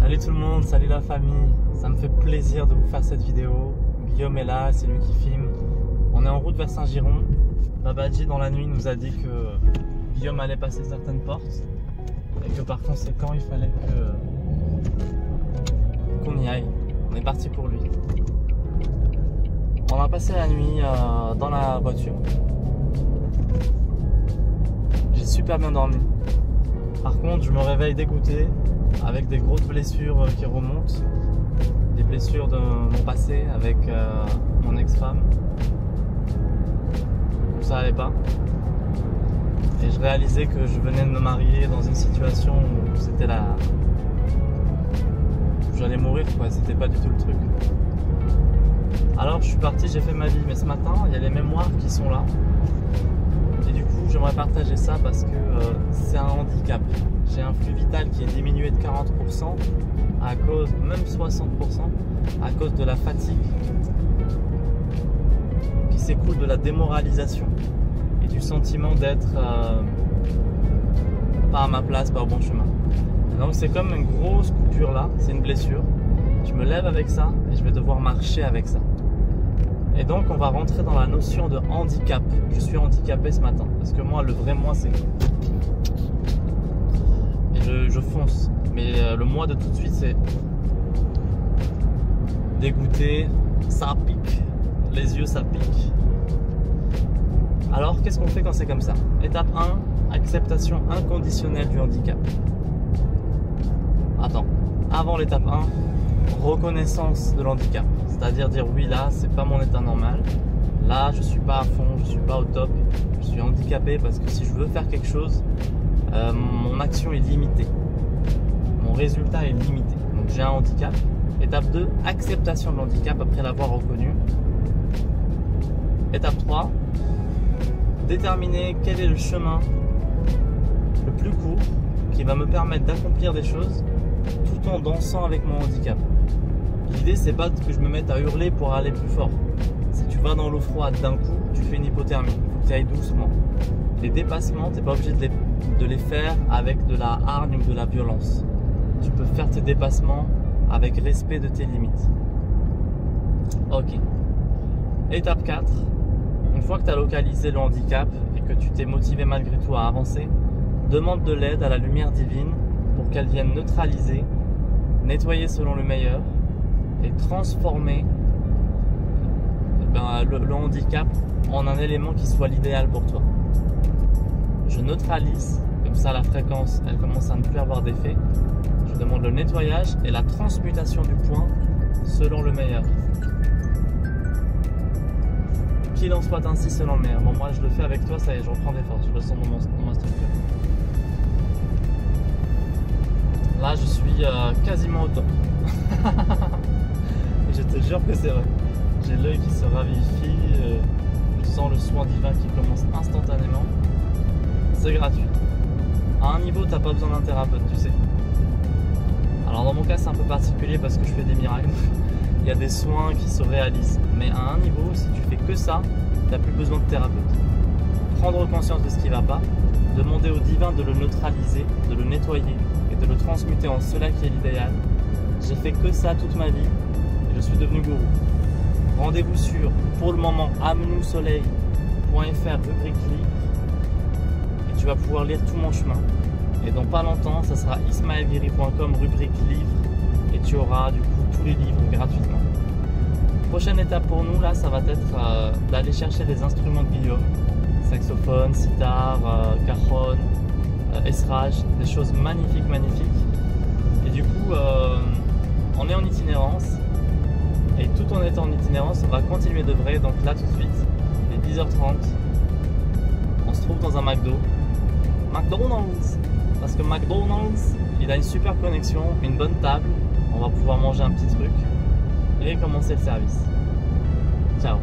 Salut tout le monde, salut la famille. Ça me fait plaisir de vous faire cette vidéo. Guillaume est là, c'est lui qui filme. On est en route vers Saint-Giron. Babadji dans la nuit nous a dit que Guillaume allait passer certaines portes et que par conséquent il fallait qu'on y aille. On est parti pour lui. On a passé la nuit dans la voiture. J'ai super bien dormi. Par contre, je me réveille dégoûté avec des grosses blessures qui remontent, des blessures de mon passé avec mon ex-femme. Ça allait pas. Et je réalisais que je venais de me marier dans une situation où c'était la... j'allais mourir quoi, c'était pas du tout le truc. Alors je suis parti, j'ai fait ma vie, mais ce matin il y a les mémoires qui sont là. Et du coup j'aimerais partager ça parce que c'est un handicap. J'ai un flux vital qui est diminué de 40% à cause, même 60%, à cause de la fatigue qui s'écoule de la démoralisation et du sentiment d'être pas à ma place, pas au bon chemin. Et donc c'est comme une grosse coupure là, c'est une blessure. Je me lève avec ça et je vais devoir marcher avec ça. Et donc on va rentrer dans la notion de handicap. Je suis handicapé ce matin parce que moi, le vrai moi, c'est... Et je fonce. Mais le moi de tout de suite, c'est dégoûté, ça pique, les yeux ça pique. Alors qu'est-ce qu'on fait quand c'est comme ça? Étape 1, acceptation inconditionnelle du handicap. Attends, avant l'étape 1, reconnaissance de l'handicap. C'est-à-dire dire oui, là c'est pas mon état normal, là je suis pas à fond, je suis pas au top, je suis handicapé parce que si je veux faire quelque chose, mon action est limitée, mon résultat est limité, donc j'ai un handicap. Étape 2, acceptation de l'handicap après l'avoir reconnu. Étape 3, déterminer quel est le chemin le plus court qui va me permettre d'accomplir des choses tout en dansant avec mon handicap. L'idée c'est pas que je me mette à hurler pour aller plus fort. Si tu vas dans l'eau froide d'un coup, tu fais une hypothermie. Il faut que tu ailles doucement. Les dépassements, tu n'es pas obligé de les faire avec de la hargne ou de la violence. Tu peux faire tes dépassements avec respect de tes limites. Ok. Étape 4. Une fois que tu as localisé le handicap et que tu t'es motivé malgré tout à avancer, demande de l'aide à la lumière divine pour qu'elle vienne neutraliser, nettoyer selon le meilleur et transformer le handicap en un élément qui soit l'idéal pour toi. Je neutralise, comme ça la fréquence elle commence à ne plus avoir d'effet. Je demande le nettoyage et la transmutation du point selon le meilleur. Qu'il en soit ainsi selon le meilleur. Bon, moi je le fais avec toi, ça y est, je reprends des forces, je le sens dans ma structure. Là je suis quasiment au top. Je te jure que c'est vrai. J'ai l'œil qui se ravivifie, je sens le soin divin qui commence instantanément. C'est gratuit. À un niveau, t'as pas besoin d'un thérapeute, tu sais. Alors dans mon cas, c'est un peu particulier parce que je fais des miracles. Il y a des soins qui se réalisent. Mais à un niveau, si tu fais que ça, t'as plus besoin de thérapeute. Prendre conscience de ce qui va pas, demander au divin de le neutraliser, de le nettoyer et de le transmuter en cela qui est l'idéal. J'ai fait que ça toute ma vie et je suis devenu gourou. Rendez-vous sur, pour le moment, amnousoleil.fr, rubrique livre, et tu vas pouvoir lire tout mon chemin. Et dans pas longtemps, ça sera ismaelguiri.com, rubrique livre, et tu auras du coup tous les livres gratuitement. Prochaine étape pour nous, là, ça va être d'aller chercher des instruments de Guillaume, saxophone, sitar, cajon, esrage, des choses magnifiques, magnifiques. Et du coup, on est en itinérance. Et tout en étant en itinérance, on va continuer de vrai. Donc là tout de suite, il est 10h30. On se trouve dans un McDonald's. Parce que McDonald's, il a une super connexion, une bonne table. On va pouvoir manger un petit truc et commencer le service. Ciao.